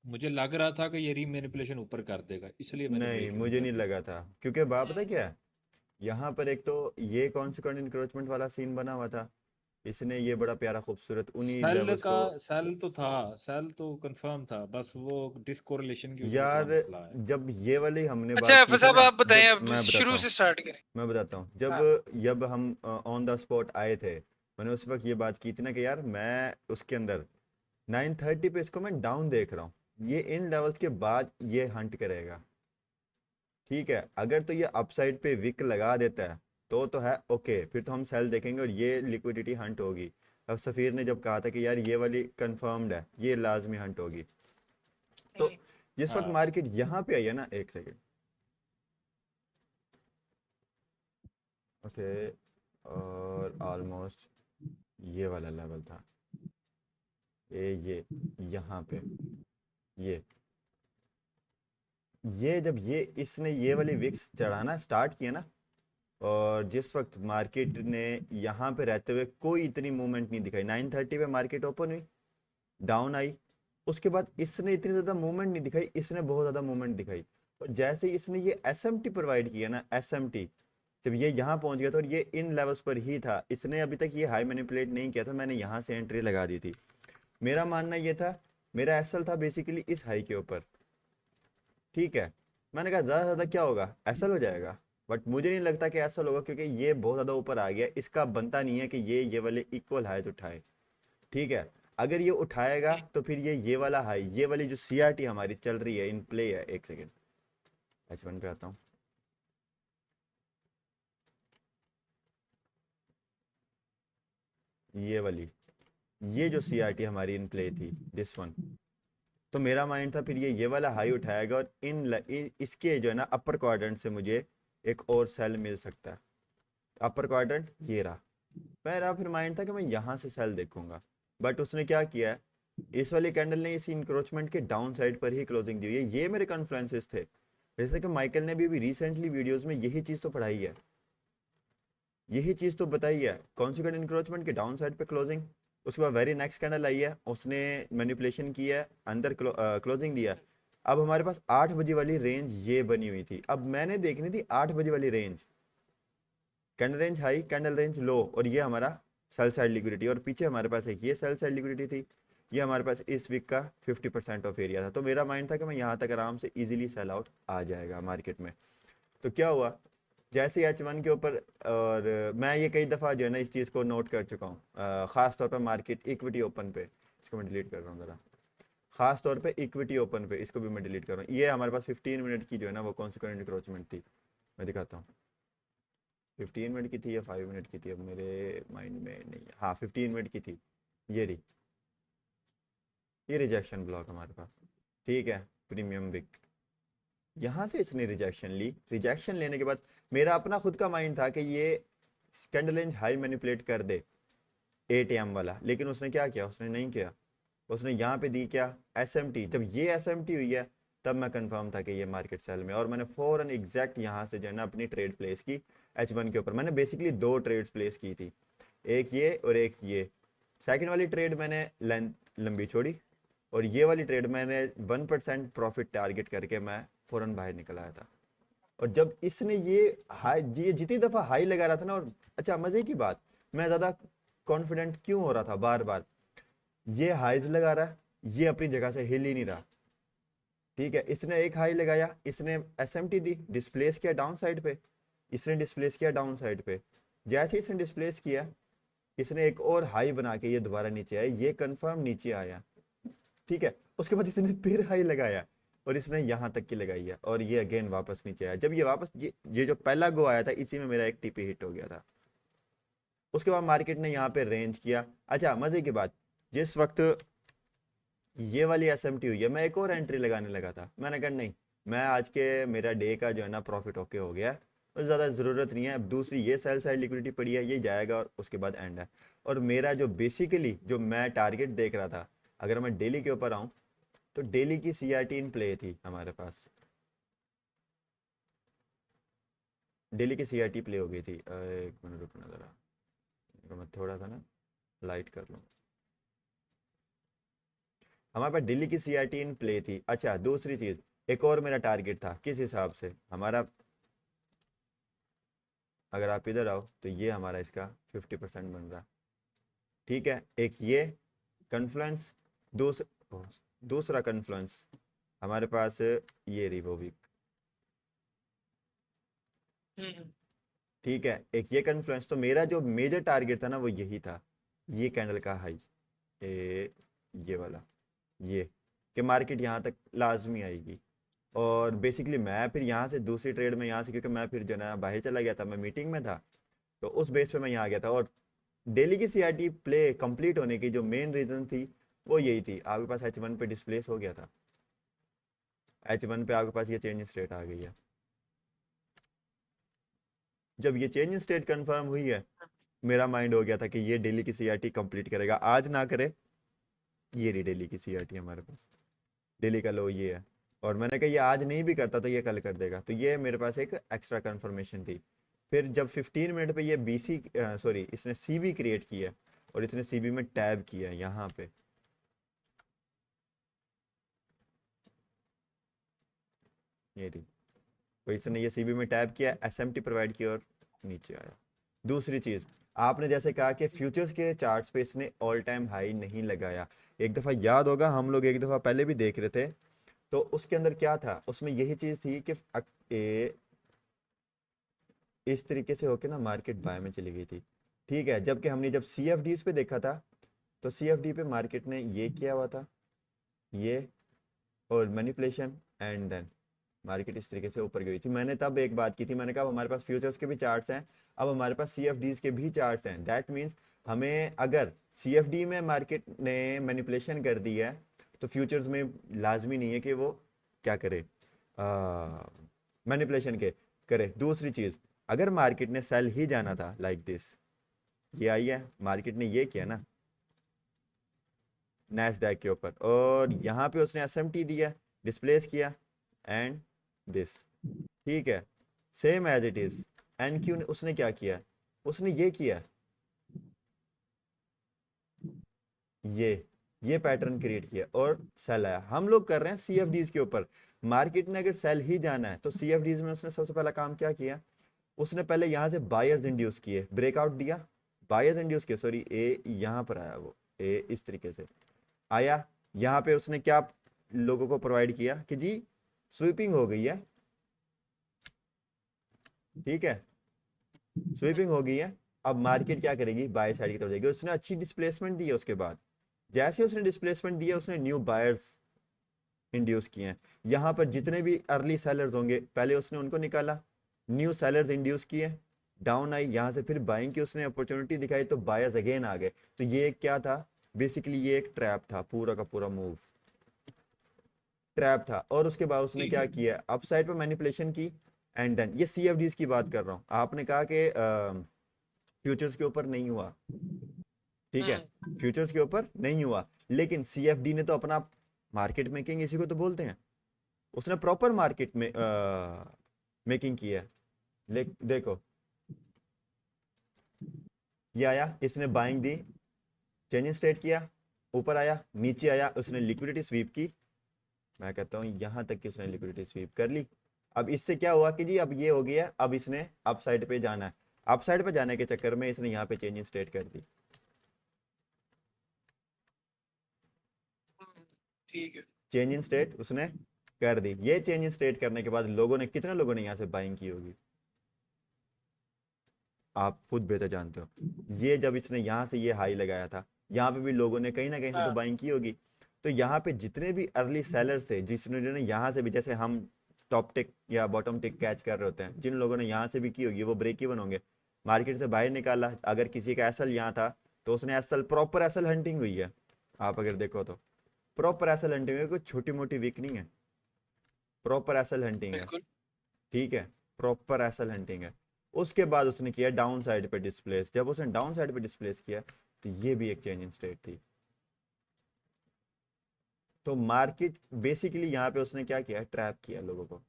मुझे लग रहा था कि ये रीमैनिपुलेशन ऊपर कर देगा, इसलिए मैंने नहीं, ब्रेक इवन मुझे कर नहीं दी। लगा था, क्योंकि बात पता है क्या है, यहाँ पर एक तो ये कॉन्सिक्वेंट इंक्रोचमेंट वाला सीन बना हुआ था, इसने ये बड़ा प्यारा खूबसूरत उन्हीं सेल लेवल्स का को। सेल तो था, सेल तो कंफर्म था, बस वो डिसकोरिलेशन की वजह से यार थोड़ा मसला है। जब ये वाली हमने अच्छा बात की एफएस थी साहब ना, आप बताएं, जब अब मैं बताता शुरू हूँ, से स्टार्ट करें। मैं बताता हूँ, जब हाँ। जब हम ऑन द स्पॉट आए थे, मैंने उस वक्त ये बात की थी ना कि यार मैं उसके अंदर 9:30 पे इसको मैं डाउन देख रहा हूँ, ये इन लेवल्स के बाद ये हंट करेगा। ठीक है, अगर तो ये अपसाइड पे विक लगा देता है तो है ओके, फिर तो हम सेल देखेंगे और ये लिक्विडिटी हंट होगी। अब सफ़ीर ने जब कहा था कि यार ये वाली कंफर्म्ड है, ये लाजमी हंट होगी, तो जिस वक्त हाँ, मार्केट यहाँ पे आई है ना, एक सेकेंड, ओके, और ऑलमोस्ट ये वाला लेवल था, ये यहाँ पे, ये ये जब ये इसने ये वाली विक्स चढ़ाना स्टार्ट किया ना, और जिस वक्त मार्केट ने यहाँ पे रहते हुए कोई इतनी मूवमेंट नहीं दिखाई, 9:30 पे मार्केट ओपन हुई, डाउन आई, उसके बाद इसने इतनी ज़्यादा मूवमेंट नहीं दिखाई, इसने बहुत ज़्यादा मूवमेंट दिखाई। और जैसे ही इसने ये एसएमटी प्रोवाइड किया ना, एसएमटी, जब ये यहाँ पहुंच गया था और ये इन लेवल्स पर ही था, इसने अभी तक ये हाई मैनिपुलेट नहीं किया था, मैंने यहाँ से एंट्री लगा दी थी। मेरा मानना ये था, मेरा एसएल था बेसिकली इस हाई के ऊपर। ठीक है, मैंने कहा ज़्यादा से ज़्यादा क्या होगा, एसएल हो जाएगा, बट मुझे नहीं लगता कि एसएल होगा, क्योंकि ये बहुत ज़्यादा ऊपर आ गया, इसका बनता नहीं है कि ये वाले इक्वल हाई उठाए। ठीक है, अगर ये उठाएगा तो फिर ये वाला हाई, ये वाली जो सीआरटी हमारी चल रही है, इन प्ले है, एक सेकेंड, H1 पे आता हूँ, ये वाली, ये जो सीआरटी हमारी इन प्ले थी, दिस वन, तो मेरा माइंड था फिर ये वाला हाई उठाएगा और इसके जो है ना अपर क्वाड्रेंट से मुझे एक और सेल मिल सकता है। अपर क्वाड्रेंट ये रहा, मेरा फिर माइंड था कि मैं यहाँ से सेल देखूंगा, बट उसने क्या किया है, इस वाली कैंडल ने इस इंक्रोचमेंट के डाउन साइड पर ही क्लोजिंग दी हुई है। ये मेरे कॉन्फ्लुएंसेस थे, जैसे कि माइकल ने भी रिसेंटली वीडियोस में यही चीज़ तो पढ़ाई है, यही चीज़ तो बताई है, कॉन्सिक्वेंट इंक्रोचमेंट के डाउन साइड पे क्लोजिंग, उसके बाद वेरी नेक्स्ट कैंडल आई है, उसने मैनिपुलेशन की है, अंदर क्लोजिंग दिया। अब हमारे पास 8 बजे वाली रेंज ये बनी हुई थी, अब मैंने देखनी थी 8 बजे वाली range, candle range high, candle range low, और ये हमारा सेल साइड लिक्विडिटी, और पीछे हमारे पास एक ये सेल साइड लिक्विडिटी थी, ये हमारे पास इस वीक का 50% ऑफ एरिया था। तो मेरा माइंड था कि मैं यहाँ तक आराम से इजीली सेल आउट आ जाएगा मार्केट में। तो क्या हुआ, जैसे H1 के ऊपर, और मैं ये कई दफ़ा जो है ना इस चीज़ को नोट कर चुका हूँ, ख़ास तौर पे मार्केट इक्विटी ओपन पे, इसको मैं डिलीट कर रहा हूँ ज़रा, ख़ास तौर पे इक्विटी ओपन पे इसको भी मैं डिलीट कर रहा हूँ। ये हमारे पास 15 मिनट की जो है ना वो कॉन्सिक्वेंट इंक्रोचमेंट थी, मैं दिखाता हूँ, 15 मिनट की थी या 5 मिनट की थी, अब मेरे माइंड में नहीं है, हाँ 15 मिनट की थी, ये रही, ये रिजेक्शन ब्लॉक हमारे पास। ठीक है, प्रीमियम बिक, यहाँ से इसने रिजेक्शन ली, रिजेक्शन लेने के बाद मेरा अपना खुद का माइंड था कि ये कैंडल रेंज हाई मैनिपुलेट कर दे, 8 AM वाला, लेकिन उसने क्या किया, उसने नहीं किया, उसने यहाँ पे दी क्या, एसएमटी। जब ये एसएमटी हुई है तब मैं कंफर्म था कि ये मार्केट सेल में, और मैंने फौरन एग्जैक्ट यहाँ से जो है ना अपनी ट्रेड प्लेस की H1 के ऊपर। मैंने बेसिकली दो ट्रेड्स प्लेस की थी, एक ये और एक ये। सेकंड वाली ट्रेड मैंने लेंथ लंबी छोड़ी, और ये वाली ट्रेड मैंने 1% प्रॉफिट टारगेट करके मैं फ़ौरन बाहर निकल आया था। और जब इसने ये हाई, ये जितनी दफ़ा हाई लगा रहा था ना, और अच्छा मज़े की बात, मैं ज़्यादा कॉन्फिडेंट क्यों हो रहा था बार बार, ये हाइज लगा रहा है, ये अपनी जगह से हिल ही नहीं रहा। ठीक है, इसने एक हाई लगाया, इसने एसएमटी दी, डिस्प्लेस किया डाउन साइड पे, इसने डिस्प्लेस किया डाउन साइड पे, जैसे इसने डिस्प्लेस किया, इसने एक और हाई बना के ये दोबारा नीचे आया, ये कंफर्म नीचे आया। ठीक है, उसके बाद इसने फिर हाई लगाया, और इसने यहाँ तक की लगाई है, और ये अगेन वापस नीचे आया। जब ये वापस ये जो पहला गो आया था, इसी में मेरा एक टीपी हिट हो गया था। उसके बाद मार्केट ने यहाँ पे रेंज किया। अच्छा मजे की बात, जिस वक्त ये वाली एसएमटी हुई है, मैं एक और एंट्री लगाने लगा था, मैंने कहा नहीं, मैं आज के मेरा डे का जो है ना प्रॉफिट ओके हो गया, तो ज़्यादा ज़रूरत नहीं है। अब दूसरी ये सेल साइड लिक्विडिटी पड़ी है, ये जाएगा और उसके बाद एंड है। और मेरा जो बेसिकली जो मैं टारगेट देख रहा था, अगर मैं डेली के ऊपर आऊँ, तो डेली की सीआरटी इन प्ले थी हमारे पास, डेली की सीआरटी प्ले हो गई थी। एक मिनट रुकना ज़रा, मैं थोड़ा सा ना लाइट कर लूँ। हमारे पास दिल्ली की सीआरटी इन प्ले थी। अच्छा दूसरी चीज, एक और मेरा टारगेट था किस हिसाब से हमारा, अगर आप इधर आओ तो ये हमारा इसका 50% बन रहा। ठीक है, एक ये कन्फ्लुएंस, दूसरा कन्फ्लुएंस हमारे पास ये रिवोविक। ठीक है, एक ये कन्फ्लुएंस। तो मेरा जो मेजर टारगेट था ना वो यही था, ये कैंडल का हाई, ये वाला, ये कि मार्केट यहाँ तक लाजमी आएगी। और बेसिकली मैं फिर यहाँ से दूसरी ट्रेड में यहाँ से, क्योंकि मैं फिर जो ना बाहर चला गया था, मैं मीटिंग में था, तो उस बेस पे मैं यहाँ गया था। और डेली की सीआरटी प्ले कंप्लीट होने की जो मेन रीजन थी वो यही थी, आपके पास H1 पे डिस्प्लेस हो गया था, H1 पे आपके पास ये चेंज स्टेट आ गई है। जब ये चेंज स्टेट कंफर्म हुई है, मेरा माइंड हो गया था कि ये डेली की सीआरटी कंप्लीट करेगा, आज ना करे। ये रही डेली की सीआरटी हमारे पास, डेली का लो ये है। और मैंने कहा ये आज नहीं भी करता तो ये कल कर देगा, तो ये मेरे पास एक एक्स्ट्रा कंफर्मेशन थी। फिर जब 15 मिनट पे ये बीसी सॉरी इसने सीबी क्रिएट किया और इसने सीबी में टैब किया यहाँ पे, ये रही, तो इसने ये सीबी में टैब किया, एसएमटी प्रोवाइड किया और नीचे आया। दूसरी चीज, आपने जैसे कहा कि फ्यूचर्स के चार्ट्स पे इसने ऑल टाइम हाई नहीं लगाया, एक दफा याद होगा हम लोग एक दफा पहले भी देख रहे थे, तो उसके अंदर क्या था, उसमें यही चीज थी कि इस तरीके से होके ना मार्केट बाय में चली गई थी। ठीक है, जबकि हमने जब सीएफडीज पे देखा था, तो सीएफडी पे मार्केट ने ये किया हुआ था, ये और मैनिपुलेशन, एंड देन मार्केट इस तरीके से ऊपर गई थी। मैंने तब एक बात की थी, मैंने कहा हमारे पास फ्यूचर्स के भी चार्ट्स हैं, अब हमारे पास सीएफडीज के भी चार्ट्स हैं, दैट मीन्स हमें अगर सीएफडी में मार्केट ने मैनिपुलेशन कर दी है तो फ्यूचर्स में लाजमी नहीं है कि वो क्या करे, मैनिपुलेशन के करे। दूसरी चीज, अगर मार्केट ने सेल ही जाना था लाइक दिस, ये आई है मार्केट ने ये किया ना नैस्डैक के ऊपर, और यहाँ पे उसने एसएमटी दिया, डिस्प्लेस किया, एंड दिस। ठीक है, सेम एज इट इज। एनक्यू ने उसने क्या किया, उसने ये किया, ये पैटर्न क्रिएट किया और सेल आया। हम लोग कर रहे हैं सीएफडीज के ऊपर। मार्केट ने अगर सेल ही जाना है तो सीएफडीज में उसने सबसे पहला काम क्या किया, उसने पहले यहां से बायर्स इंड्यूस किए, ब्रेकआउट दिया, बायर्स इंड्यूस किए, सॉरी ए यहां पर आया, वो ए इस तरीके से आया। यहाँ पे उसने क्या लोगों को प्रोवाइड किया कि जी स्वीपिंग हो गई है, ठीक है, स्वीपिंग हो गई है, अब मार्केट क्या करेगी, बाय साइड की तरफ जाएगी। उसने अच्छी डिस्प्लेसमेंट दी है, उसके बाद जैसे उसने डिस्प्लेसमेंट दिया उसने न्यू बायर्स इंड्यूस किए हैं। यहाँ पर जितने भी अर्ली सेलर्स होंगे पहले उसने उनको निकाला, न्यू सेलर्स इंड्यूस किए, डाउन आई, यहाँ से फिर बाइंग की उसने अपॉर्चुनिटी दिखाई तो बायर्स अगेन आ गए। तो ये क्या था, बेसिकली ये एक ट्रैप था, पूरा का पूरा मूव ट्रैप था। और उसके बाद उसने क्या किया, अपसाइड पे मैनिपुलेशन की, एंड देन ये सीएफडीज की बात कर रहा हूँ। आपने कहा कि फ्यूचर्स के ऊपर नहीं हुआ, ठीक है, फ्यूचर्स के ऊपर नहीं हुआ, लेकिन सीएफडी ने तो अपना मार्केट मेकिंग इसी को तो बोलते हैं, उसने प्रॉपर मार्केट में मेकिंग की है। देखो ये आया, इसने बाइंग दी, चेंजिंग स्टेट किया, ऊपर आया, नीचे आया, उसने लिक्विडिटी स्वीप की, मैं कहता हूँ यहाँ तक कि उसने लिक्विडिटी स्वीप कर ली। अब इससे क्या हुआ कि जी अब ये हो गया, अब इसने अप साइड पे जाना है, अप साइड पे जाने के चक्कर में इसने यहाँ पे चेंजिंग स्टेट कर दी। ठीक है, चेंजिंग स्टेट उसने कर दी। ये चेंजिंग स्टेट करने के बाद लोगों ने, कितने लोगों ने यहाँ से बाइंग की होगी, आप खुद बेहतर जानते हो। ये जब इसने यहाँ से ये हाई लगाया था, यहाँ पे भी लोगों ने कहीं ना कहीं से तो बाइंग की होगी। तो यहाँ पे जितने भी अर्ली सेलर्स थे, जिन्होंने यहाँ से भी, जैसे हम टॉप टिक या बॉटम टिक कैच कर रहे होते हैं, जिन लोगों ने यहाँ से भी की होगी वो ब्रेक इवन होंगे, मार्केट से बाहर निकाला। अगर किसी का एसएल यहाँ था तो उसने एसएल, प्रॉपर एसएल हंटिंग हुई है, आप अगर देखो तो प्रॉपर एसएल हंटिंग है, कोई छोटी मोटी वीक नहीं है, प्रॉपर एसएल हंटिंग है। बिल्कुल। ठीक है, प्रॉपर एसएल हंटिंग है। उसके बाद उसने किया डाउन साइड पे डिस्प्लेस, जब उसने डाउन साइड पे डिस्प्लेस किया तो ये भी एक चेंज इन स्टेट थी। तो मार्केट बेसिकली यहाँ पे उसने क्या किया, ट्रैप किया लोगों को,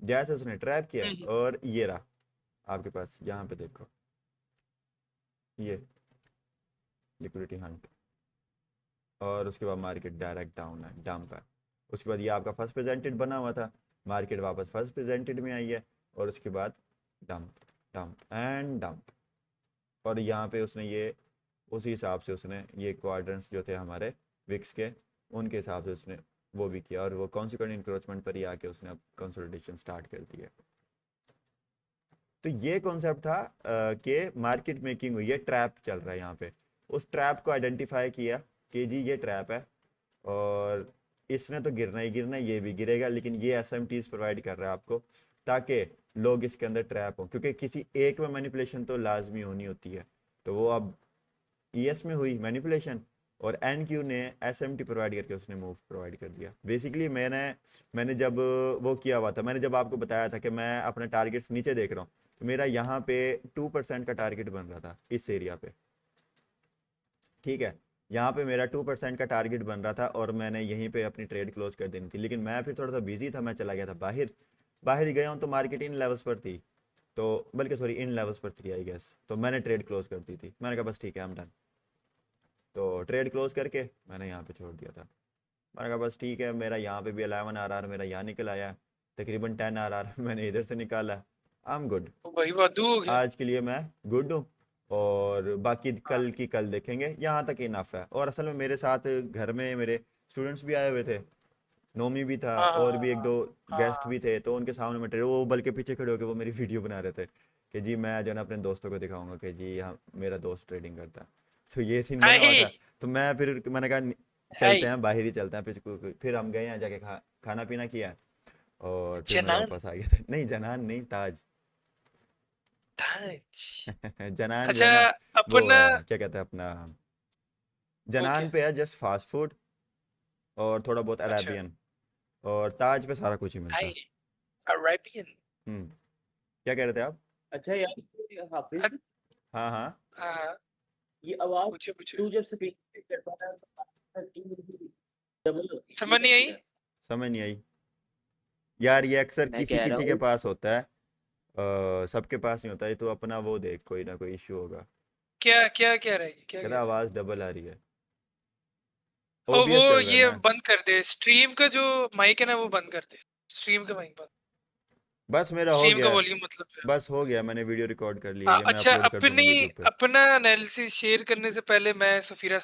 जैसे उसने ट्रैप किया और ये रहा आपके पास, यहाँ पे देखो ये लिक्विडिटी हंट, और उसके बाद मार्केट डायरेक्ट डाउन है, डंप है। उसके बाद ये आपका फर्स्ट प्रेजेंटेड बना हुआ था, मार्केट वापस फर्स्ट प्रेजेंटेड में आई है, और उसके बाद डंप डंप एंड डंप। और यहाँ पे उसने ये उसी हिसाब से उसने ये क्वाड्रेंट्स जो थे हमारे विक्स के, उनके हिसाब से उसने वो भी किया, और वो कॉन्सिक्वेंट इंक्रोचमेंट पर ही आके उसने अब कंसोलिडेशन स्टार्ट कर दिया। तो ये कॉन्सेप्ट था कि मार्केट मेकिंग हुई है, ट्रैप चल रहा है यहाँ पे। उस ट्रैप को आइडेंटिफाई किया कि जी ये ट्रैप है, और इसने तो गिरना ही गिरना है, ये भी गिरेगा, लेकिन ये एसएमटीज प्रोवाइड कर रहा है आपको ताकि लोग इसके अंदर ट्रैप हो, क्योंकि किसी एक में मैनिपुलेशन तो लाजमी होनी होती है। तो वो अब ईएस में हुई मैनिपुलेशन, और एनक्यू ने एसएमटी प्रोवाइड करके उसने मूव प्रोवाइड कर दिया। बेसिकली मैंने जब वो किया हुआ था, मैंने जब आपको बताया था कि मैं अपने टारगेट्स नीचे देख रहा हूँ, तो मेरा यहाँ पे 2% का टारगेट बन रहा था इस एरिया पे, ठीक है। यहाँ पे मेरा 2% का टारगेट बन रहा था, और मैंने यहीं पे अपनी ट्रेड क्लोज कर देनी थी, लेकिन मैं फिर थोड़ा सा बिजी था, मैं चला गया था बाहर। बाहर गया हूँ तो मार्केट इन लेवल्स पर थी, तो बल्कि सॉरी इन लेवल्स पर थी आई गेस, तो मैंने ट्रेड क्लोज कर दी थी। मैंने कहा बस ठीक है, आई एम डन। तो ट्रेड क्लोज करके मैंने यहाँ पे छोड़ दिया था। मैंने कहा बस ठीक है, मेरा यहाँ पे भी 11 RR मेरा यहाँ निकल आया, तकरीबन 10 RR मैंने इधर से निकाला, आई एम गुड। तो भाई वादू हो गया। आज के लिए मैं गुड हूँ, और बाकी हाँ। कल की कल देखेंगे, यहाँ तक इनफ है। और असल में मेरे साथ घर में मेरे स्टूडेंट्स भी आए हुए थे, नोमी भी था, हाँ और भी एक दो गेस्ट हाँ भी थे, तो उनके सामने मैं ट्रेड, वो बल्कि पीछे खड़े होकर वो मेरी वीडियो बना रहे थे कि जी मैं जो है ना अपने दोस्तों को दिखाऊंगा कि जी हाँ मेरा दोस्त ट्रेडिंग करता है। तो ये सीन बना हुआ हाय था। तो मैं फिर मैंने कहा हाय चलते हैं बाहर ही चलते हैं, फिर हम गए हैं, जाके खाना पीना किया, और फिर मैं जनान वापस आ गया था। नहीं जनान नहीं, ताज। ताज। जनान जो है अच्छा ना, वो अपना क्या कहते हैं अपना, वो जनान क्या। पे है जस्ट फास्ट फूड और थोड़ा बहुत अच्छा अरेबियन, और ताज पे सारा कुछ ही मिलता हाय है। अरेबियन। क्या कह रहे थे आप? अच्छा यार, ये हाफिज, हाँ हाँ। हाँ ये आवाज पूछे पूछे। तू जब स्पीक करता है डबल होती है, समझ नहीं आई। समझ नहीं आई यार, ये अक्सर मैं किसी कह रहा किसी के हूँ पास होता है, सबके पास नहीं होता है। तो अपना वो देख, कोई ना कोई इश्यू होगा। क्या क्या कह रहा है क्या कह कह रहा रहा है। आवाज डबल आ रही है, ओ वो ओबीएस चल रहा है ये ना। बंद कर दे, स्ट्रीम का जो माइक है ना वो बंद कर दे, स्ट्रीम का माइक बंद, बस मेरा हो स्ट्रीम का गया, वॉल्यूम मतलब। बस हो गया, मैंने वीडियो रिकॉर्ड कर ली है, हाँ ये मैं अच्छा अपलोड कर दूंगा अपनी यूट्यूब पे। अपना एनालिसिस शेयर करने से पहले मैं सफीरा